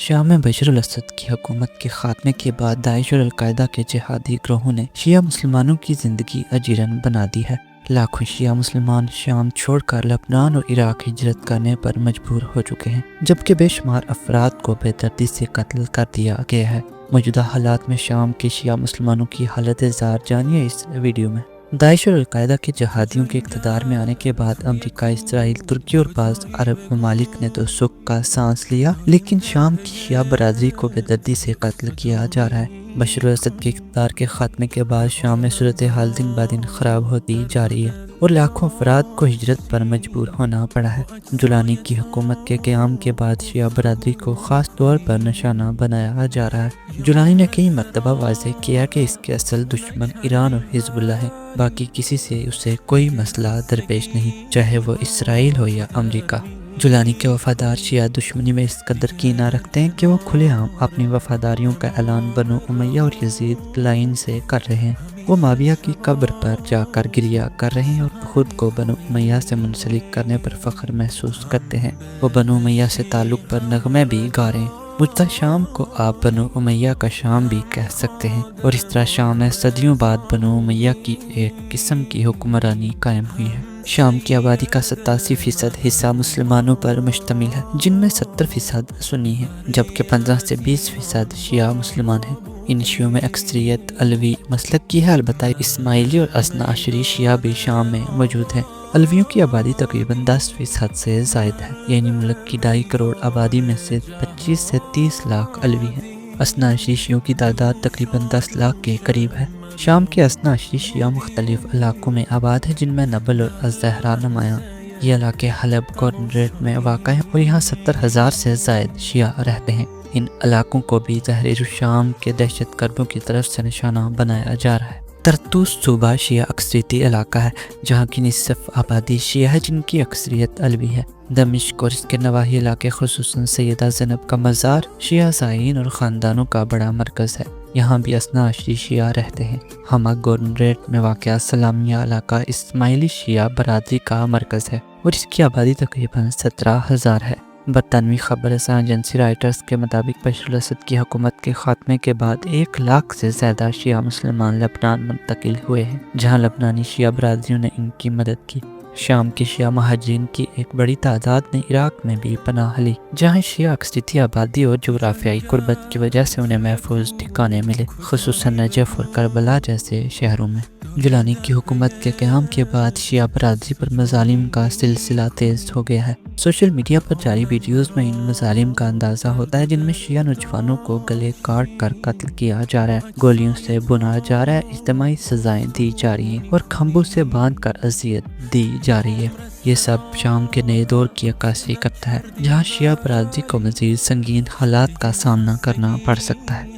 شام میں بشر الاسد کی حکومت کے خاتمے کے بعد داعش اور القاعدہ کے جہادی گروہوں نے شیعہ مسلمانوں کی زندگی اجیرن بنا دی ہے۔ لاکھوں شیعہ مسلمان شام چھوڑ کر لبنان اور عراق ہجرت کرنے پر مجبور ہو چکے ہیں، جبکہ بے شمار افراد کو بے دردی سے قتل کر دیا گیا ہے۔ موجودہ حالات میں شام کے شیعہ مسلمانوں کی حالت زار جانیے اس ویڈیو میں۔ داعش اور القاعدہ کے جہادیوں کے اقتدار میں آنے کے بعد امریکہ، اسرائیل، ترکی اور بعض عرب ممالک نے تو سکھ کا سانس لیا، لیکن شام کی شیعہ برادری کو بے دردی سے قتل کیا جا رہا ہے۔ بشر الاسد کے اقتدار کے خاتمے کے بعد شام میں صورتحال دن بہ دن خراب ہوتی جا رہی ہے اور لاکھوں افراد کو ہجرت پر مجبور ہونا پڑا ہے۔ جولانی کی حکومت کے قیام کے بعد شیعہ برادری کو خاص طور پر نشانہ بنایا جا رہا ہے۔ جولانی نے کئی مرتبہ واضح کیا کہ اس کے اصل دشمن ایران اور حزب اللہ ہے، باقی کسی سے اسے کوئی مسئلہ درپیش نہیں، چاہے وہ اسرائیل ہو یا امریکہ۔ جولانی کے وفادار شیعہ دشمنی میں اس قدر کینہ رکھتے ہیں کہ وہ کھلے عام اپنی وفاداریوں کا اعلان بنو امیہ اور یزید لائن سے کر رہے ہیں۔ وہ معاویہ کی قبر پر جا کر گریہ کر رہے ہیں اور خود کو بنو امیہ سے منسلک کرنے پر فخر محسوس کرتے ہیں۔ وہ بنو امیہ سے تعلق پر نغمے بھی گا رہے ہیں۔ مجدہ شام کو آپ بنو امیہ کا شام بھی کہہ سکتے ہیں، اور اس طرح شام میں صدیوں بعد بنو امیہ کی ایک قسم کی حکمرانی قائم ہوئی ہے۔ شام کی آبادی کا 87% حصہ مسلمانوں پر مشتمل ہے، جن میں 70% سنی ہیں، جبکہ 15 سے 20% شیعہ مسلمان ہیں۔ ان شیعوں میں اکثریت علوی مسلک کی ہے، البتہ اسماعیلی اور اثنا عشری شیعہ بھی شام میں موجود ہیں۔ علویوں کی آبادی تقریباً 10% سے زائد ہے، یعنی ملک کی 2.5 کروڑ آبادی میں سے 25 سے 30 لاکھ علوی ہیں۔ اثنا عشری شیعوں کی تعداد تقریباً 10 لاکھ کے قریب ہے۔ شام کے اثنا عشری شیعہ مختلف علاقوں میں آباد ہیں، جن میں نبل اور الزہرا نمایاں۔ یہ علاقے حلب گورنریٹ میں واقع ہیں اور یہاں 70,000 سے زائد شیعہ رہتے ہیں۔ ان علاقوں کو بھی تحریر الشام کے دہشت گردوں کی طرف سے نشانہ بنایا جا رہا ہے۔ طرطوس صوبہ شیعہ اکثریتی علاقہ ہے، جہاں کی نصف آبادی شیعہ ہے، جن کی اکثریت علوی ہے۔ دمشق اور اس کے نواحی علاقے، خصوصاً سیدہ زینب کا مزار، شیعہ زائرین اور خاندانوں کا بڑا مرکز ہے۔ یہاں بھی اثنا عشری شیعہ رہتے ہیں۔ ہمہ گورنریٹ میں واقع سلامیہ علاقہ اسماعیلی شیعہ برادری کا مرکز ہے اور اس کی آبادی تقریباً 17,000 ہے۔ برطانوی خبر رساں ایجنسی رائٹرز کے مطابق بشر الاسد کی حکومت کے خاتمے کے بعد 1 لاکھ سے زیادہ شیعہ مسلمان لبنان منتقل ہوئے ہیں، جہاں لبنانی شیعہ برادریوں نے ان کی مدد کی۔ شام کے شیعہ مہاجرین کی ایک بڑی تعداد نے عراق میں بھی پناہ لی، جہاں شیعہ اکثریتی آبادی اور جغرافیائی قربت کی وجہ سے انہیں محفوظ ٹھکانے ملے، خصوصاً نجف اور کربلا جیسے شہروں میں۔ جولانی کی حکومت کے قیام کے بعد شیعہ برادری پر مظالم کا سلسلہ تیز ہو گیا ہے۔ سوشل میڈیا پر جاری ویڈیوز میں ان مظالم کا اندازہ ہوتا ہے، جن میں شیعہ نوجوانوں کو گلے کاٹ کر قتل کیا جا رہا ہے، گولیوں سے بھونا جا رہا ہے، اجتماعی سزائیں دی جا رہی ہیں اور کھمبوں سے باندھ کر اذیت دی جا رہی ہے۔ یہ سب شام کے نئے دور کی عکاسی کرتا ہے، جہاں شیعہ برادری کو مزید سنگین حالات کا سامنا کرنا پڑ سکتا ہے۔